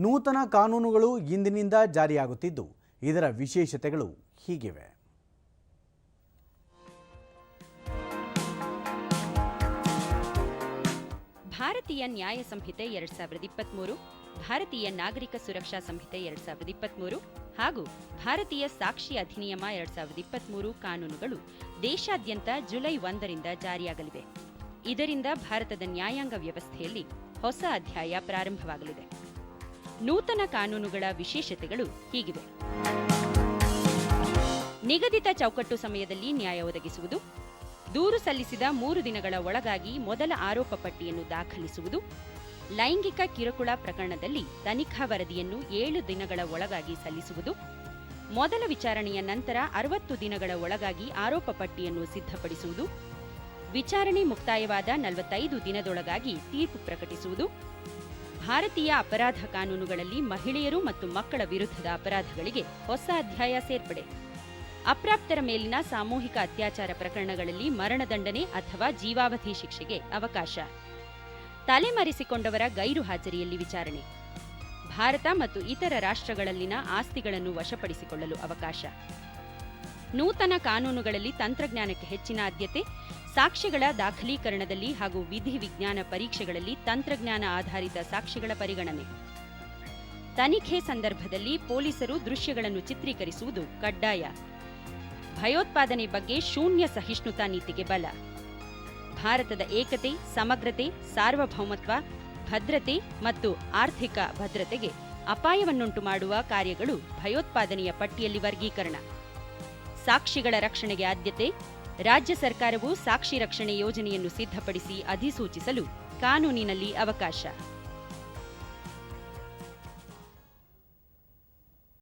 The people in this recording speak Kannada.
ನೂತನ ಕಾನೂನುಗಳು ಇಂದಿನಿಂದ ಜಾರಿಯಾಗುತ್ತಿದ್ದು ಇದರ ವಿಶೇಷತೆಗಳು ಹೀಗಿವೆ. ಭಾರತೀಯ ನ್ಯಾಯ ಸಂಹಿತೆ 2023, ಭಾರತೀಯ ನಾಗರಿಕ ಸುರಕ್ಷಾ ಸಂಹಿತೆ 2023 ಹಾಗೂ ಭಾರತೀಯ ಸಾಕ್ಷಿ ಅಧಿನಿಯಮ 2023 ಕಾನೂನುಗಳು ದೇಶಾದ್ಯಂತ ಜುಲೈ 1ರಿಂದ ಜಾರಿಯಾಗಲಿವೆ. ಇದರಿಂದ ಭಾರತದ ನ್ಯಾಯಾಂಗ ವ್ಯವಸ್ಥೆಯಲ್ಲಿ ಹೊಸ ಅಧ್ಯಾಯ ಪ್ರಾರಂಭವಾಗಲಿದೆ. ನೂತನ ಕಾನೂನುಗಳ ವಿಶೇಷತೆಗಳು ಹೀಗಿವೆ. ನಿಗದಿತ ಚೌಕಟ್ಟು ಸಮಯದಲ್ಲಿ ನ್ಯಾಯ ಒದಗಿಸುವುದು, ದೂರು ಸಲ್ಲಿಸಿದ 3 ದಿನಗಳ ಒಳಗಾಗಿ ಮೊದಲ ಆರೋಪ ಪಟ್ಟಿಯನ್ನು ದಾಖಲಿಸುವುದು, ಲೈಂಗಿಕ ಕಿರುಕುಳ ಪ್ರಕರಣದಲ್ಲಿ ತನಿಖಾ ವರದಿಯನ್ನು 7 ದಿನಗಳ ಒಳಗಾಗಿ ಸಲ್ಲಿಸುವುದು, ಮೊದಲ ವಿಚಾರಣೆಯ ನಂತರ 60 ದಿನಗಳ ಒಳಗಾಗಿ ಆರೋಪ ಪಟ್ಟಿಯನ್ನು ಸಿದ್ಧಪಡಿಸುವುದು, ವಿಚಾರಣೆ ಮುಕ್ತಾಯವಾದ 45 ದಿನದೊಳಗಾಗಿ ತೀರ್ಪು ಪ್ರಕಟಿಸುವುದು, ಭಾರತೀಯ ಅಪರಾಧ ಕಾನೂನುಗಳಲ್ಲಿ ಮಹಿಳೆಯರು ಮತ್ತು ಮಕ್ಕಳ ವಿರುದ್ಧದ ಅಪರಾಧಗಳಿಗೆ ಹೊಸ ಅಧ್ಯಾಯ ಸೇರ್ಪಡೆ, ಅಪ್ರಾಪ್ತರ ಮೇಲಿನ ಸಾಮೂಹಿಕ ಅತ್ಯಾಚಾರ ಪ್ರಕರಣಗಳಲ್ಲಿ ಮರಣದಂಡನೆ ಅಥವಾ ಜೀವಾವಧಿ ಶಿಕ್ಷೆಗೆ ಅವಕಾಶ, ತಲೆಮರೆಸಿಕೊಂಡವರ ಗೈರು ಹಾಜರಿಯಲ್ಲಿ ವಿಚಾರಣೆ, ಭಾರತ ಮತ್ತು ಇತರ ರಾಷ್ಟ್ರಗಳಲ್ಲಿನ ಆಸ್ತಿಗಳನ್ನು ವಶಪಡಿಸಿಕೊಳ್ಳಲು ಅವಕಾಶ. ನೂತನ ಕಾನೂನುಗಳಲ್ಲಿ ತಂತ್ರಜ್ಞಾನಕ್ಕೆ ಹೆಚ್ಚಿನ ಆದ್ಯತೆ, ಸಾಕ್ಷ್ಯಗಳ ದಾಖಲೀಕರಣದಲ್ಲಿ ಹಾಗೂ ವಿಧಿ ವಿಜ್ಞಾನ ಪರೀಕ್ಷೆಗಳಲ್ಲಿ ತಂತ್ರಜ್ಞಾನ ಆಧಾರಿತ ಸಾಕ್ಷ್ಯಗಳ ಪರಿಗಣನೆ. ತನಿಖೆ ಸಂದರ್ಭದಲ್ಲಿ ಪೊಲೀಸರು ದೃಶ್ಯಗಳನ್ನು ಚಿತ್ರೀಕರಿಸುವುದು ಕಡ್ಡಾಯ. ಭಯೋತ್ಪಾದನೆ ಬಗ್ಗೆ ಶೂನ್ಯ ಸಹಿಷ್ಣುತಾ ನೀತಿಗೆ ಬಲ. ಭಾರತದ ಏಕತೆ, ಸಮಗ್ರತೆ, ಸಾರ್ವಭೌಮತ್ವ, ಭದ್ರತೆ ಮತ್ತು ಆರ್ಥಿಕ ಭದ್ರತೆಗೆ ಅಪಾಯವನ್ನುಂಟು ಮಾಡುವ ಕಾರ್ಯಗಳು ಭಯೋತ್ಪಾದನೆಯ ಪಟ್ಟಿಯಲ್ಲಿ ವರ್ಗೀಕರಣ. ಸಾಕ್ಷಿಗಳ ರಕ್ಷಣೆಗೆ ಆದ್ಯತೆ, ರಾಜ್ಯ ಸರ್ಕಾರವು ಸಾಕ್ಷಿ ರಕ್ಷಣೆ ಯೋಜನೆಯನ್ನು ಸಿದ್ಧಪಡಿಸಿ ಅಧಿಸೂಚಿಸಲು ಕಾನೂನಿನಲ್ಲಿ ಅವಕಾಶ.